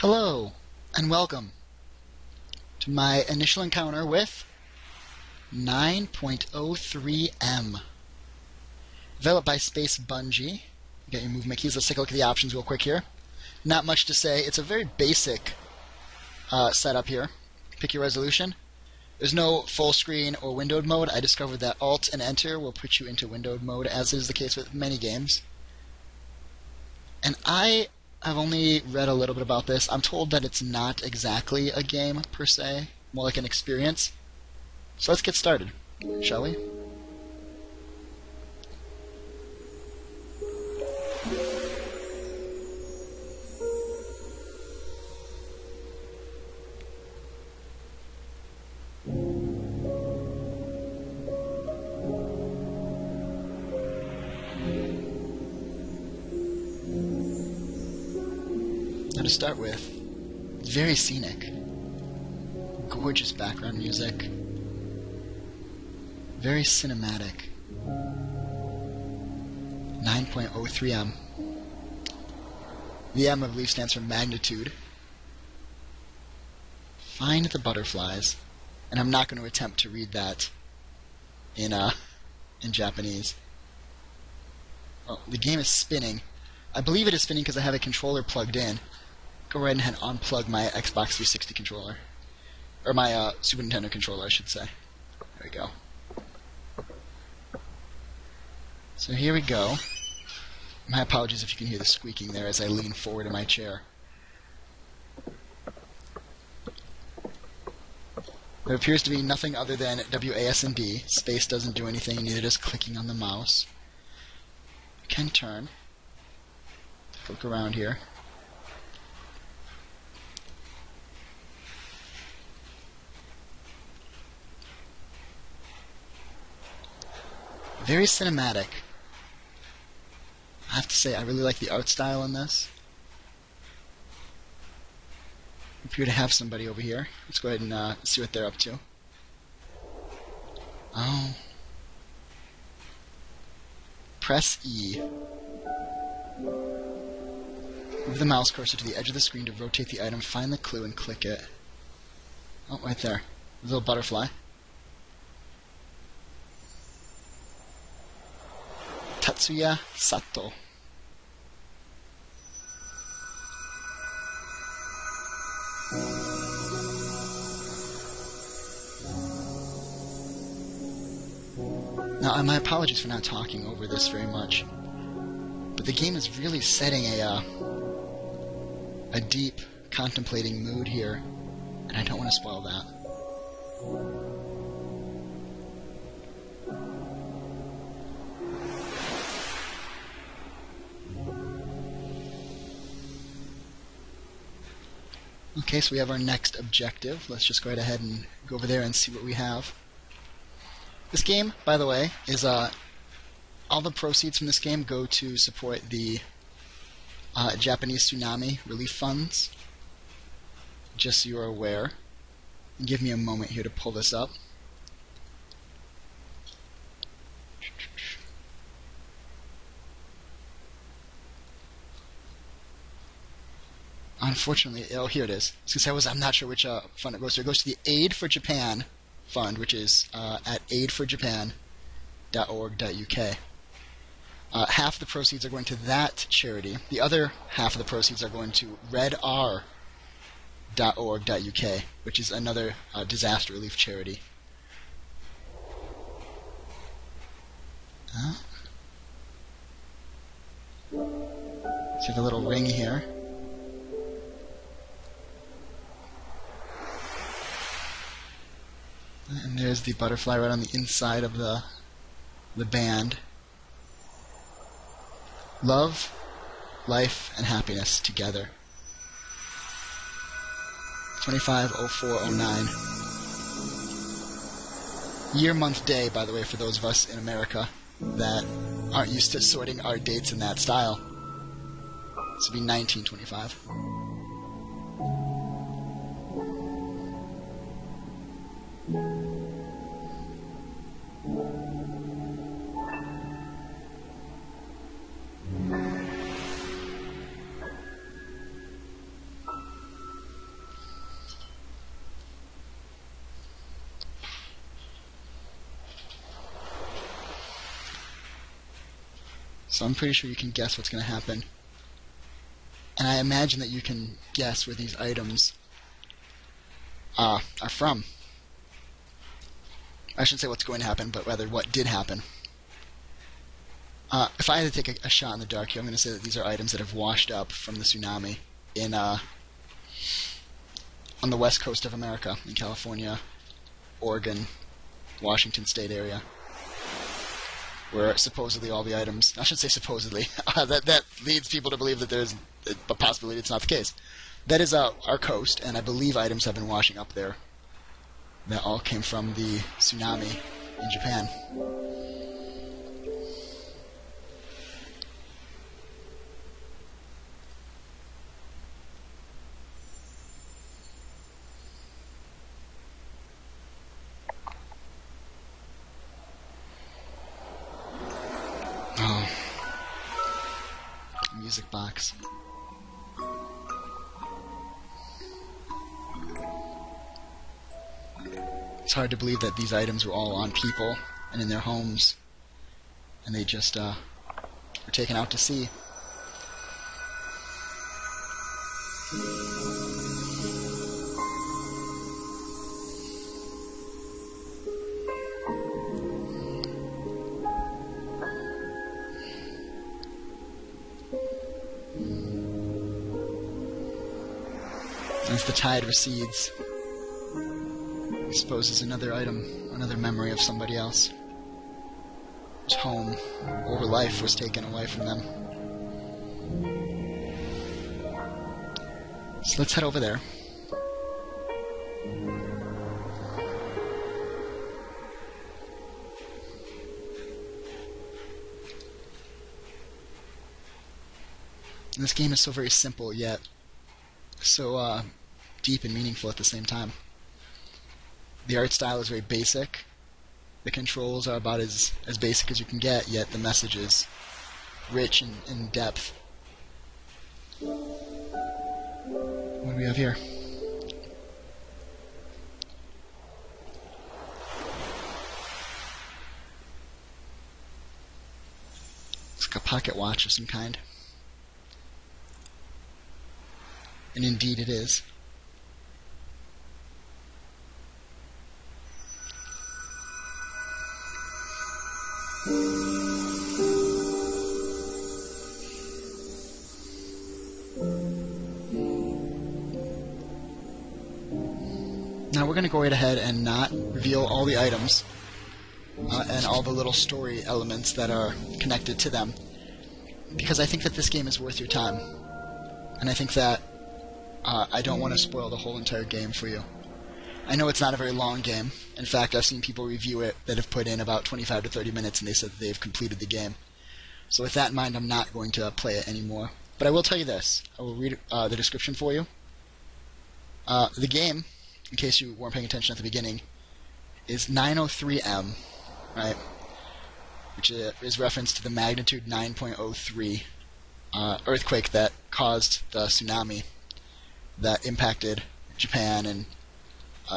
Hello, and welcome to my initial encounter with 9.03M. Developed by Space Bungie. You got your movement keys. Let's take a look at the options real quick here. Not much to say. It's a very basic setup here. Pick your resolution. There's no full screen or windowed mode. I discovered that Alt and Enter will put you into windowed mode, as is the case with many games. And I've only read a little bit about this. I'm told that it's not exactly a game per se, more like an experience. So let's get started, shall we? Now to start with, very scenic, gorgeous background music, very cinematic. 9.03M. The M, I believe, stands for magnitude. Find the butterflies, and I'm not going to attempt to read that in Japanese. Well, the game is spinning. I believe it is spinning because I have a controller plugged in. Go right ahead and unplug my Xbox 360 controller. Or my Super Nintendo controller, I should say. There we go. So here we go. My apologies if you can hear the squeaking there as I lean forward in my chair. There appears to be nothing other than WASD. Space doesn't do anything, neither does clicking on the mouse. You can turn. Look around here. Very cinematic. I have to say, I really like the art style in this. We appear to have somebody over here. Let's go ahead and see what they're up to. Oh. Press E. Move the mouse cursor to the edge of the screen to rotate the item, find the clue, and click it. Oh, right there. A little butterfly. Tatsuya Sato. Now, my apologies for not talking over this very much, but the game is really setting a deep, contemplating mood here, and I don't want to spoil that. Okay, so we have our next objective. Let's just go right ahead and go over there and see what we have. This game, by the way, is all the proceeds from this game go to support the Japanese tsunami relief funds. Just so you're aware. Give me a moment here to pull this up. Unfortunately, oh, here it is. I'm not sure which fund it goes to. It goes to the Aid for Japan fund, which is at aidforjapan.org.uk. Half the proceeds are going to that charity. The other half of the proceeds are going to redr.org.uk, which is another disaster relief charity. See the little ring here. And there's the butterfly right on the inside of the band. Love, life, and happiness together. 250409. Year, month, day, by the way, for those of us in America that aren't used to sorting our dates in that style. This would be 1925. So I'm pretty sure you can guess what's going to happen. And I imagine that you can guess where these items are from. I shouldn't say what's going to happen, but rather what did happen. If I had to take a shot in the dark here, I'm going to say that these are items that have washed up from the tsunami in on the west coast of America, in California, Oregon, Washington State area, where supposedly all the items, I shouldn't say supposedly, that leads people to believe that there's a possibility it's not the case. That is our coast, and I believe items have been washing up there that all came from the tsunami in Japan. Oh. Music box. It's hard to believe that these items were all on people and in their homes, and they just were taken out to sea. As the tide recedes, exposes another item, another memory of somebody else whose home or life was taken away from them. So let's head over there. And this game is so very simple, yet so deep and meaningful at the same time. The art style is very basic. The controls are about as basic as you can get, yet the message is rich and in depth. What do we have here? It's like a pocket watch of some kind. And indeed it is. Now we're going to go right ahead and not reveal all the items and all the little story elements that are connected to them, because I think that this game is worth your time, and I think that I don't want to spoil the whole entire game for you. I know it's not a very long game. In fact, I've seen people review it that have put in about 25 to 30 minutes and they said that they've completed the game. So with that in mind, I'm not going to play it anymore. But I will tell you this. I will read the description for you. The game, in case you weren't paying attention at the beginning, is 903M, right? Which is reference to the magnitude 9.03 earthquake that caused the tsunami that impacted Japan, and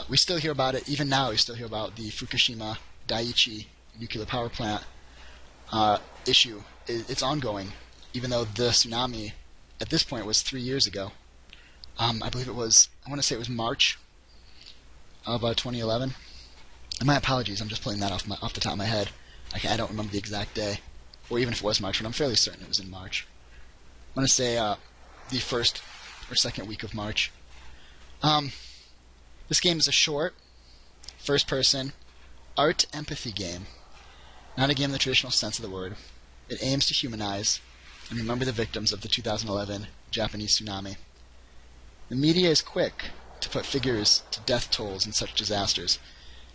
we still hear about it. Even now, we still hear about the Fukushima Daiichi nuclear power plant issue. It's ongoing, even though the tsunami at this point was 3 years ago. I believe it was, I want to say it was March of 2011. And my apologies, I'm just pulling that off the top of my head. I don't remember the exact day, or even if it was March, but I'm fairly certain it was in March. I want to say the first or second week of March. This game is a short, first-person, art empathy game. Not a game in the traditional sense of the word. It aims to humanize and remember the victims of the 2011 Japanese tsunami. The media is quick to put figures to death tolls in such disasters,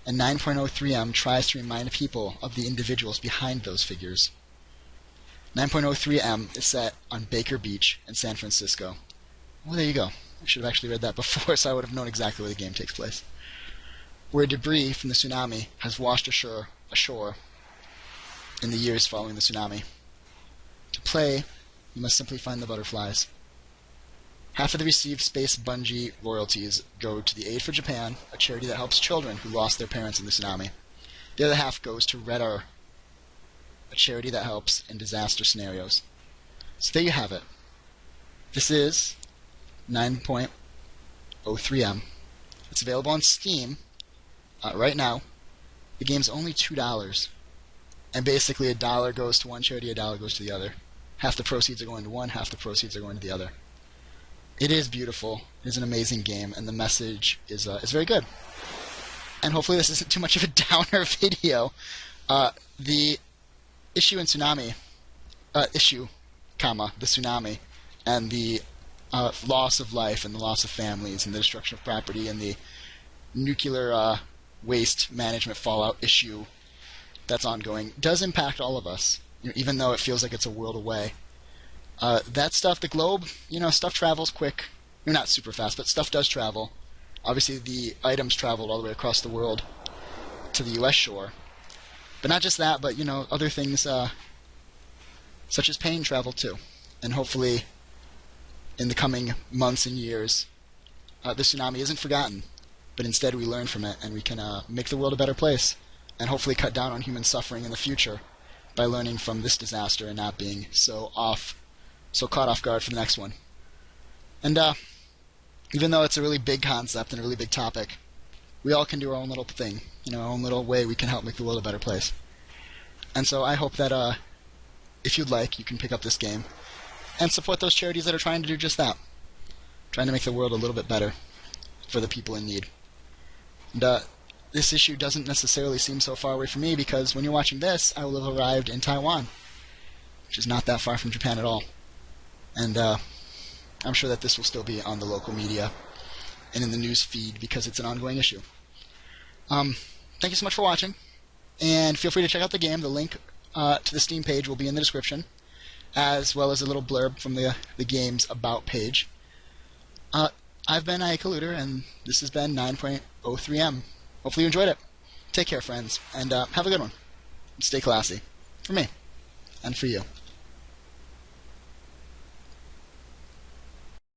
and 9.03M tries to remind people of the individuals behind those figures. 9.03M is set on Baker Beach in San Francisco. Well, there you go. I should have actually read that before, so I would have known exactly where the game takes place. Where debris from the tsunami has washed ashore in the years following the tsunami. To play, you must simply find the butterflies. Half of the received Space Bungee royalties go to the Aid for Japan, a charity that helps children who lost their parents in the tsunami. The other half goes to Red a charity that helps in disaster scenarios. So there you have it. This is 9.03M. It's available on Steam right now. The game's only $2. And basically $1 goes to one charity, $1 goes to the other. Half the proceeds are going to one, half the proceeds are going to the other. It is beautiful. It is an amazing game, and the message is very good. And hopefully this isn't too much of a downer video. The issue in tsunami, the tsunami, and the loss of life and the loss of families and the destruction of property and the nuclear waste management fallout issue that's ongoing does impact all of us, even though it feels like it's a world away. That stuff, the globe, stuff travels quick. Not super fast, but stuff does travel. Obviously, the items traveled all the way across the world to the U.S. shore. But not just that, but, other things such as pain travel too. And hopefully, in the coming months and years, the tsunami isn't forgotten, but instead we learn from it and we can make the world a better place and hopefully cut down on human suffering in the future by learning from this disaster and not being so caught off guard for the next one. And even though it's a really big concept and a really big topic, we all can do our own little thing, our own little way we can help make the world a better place. And so I hope that if you'd like, you can pick up this game and support those charities that are trying to do just that, trying to make the world a little bit better for the people in need. And this issue doesn't necessarily seem so far away from me, because when you're watching this, I will have arrived in Taiwan, which is not that far from Japan at all. And I'm sure that this will still be on the local media and in the news feed because it's an ongoing issue. Thank you so much for watching, and feel free to check out the game. The link to the Steam page will be in the description, as well as a little blurb from the game's About page. I've been Ikaluder, and this has been 9.03M. Hopefully you enjoyed it. Take care, friends, and have a good one. Stay classy. For me, and for you.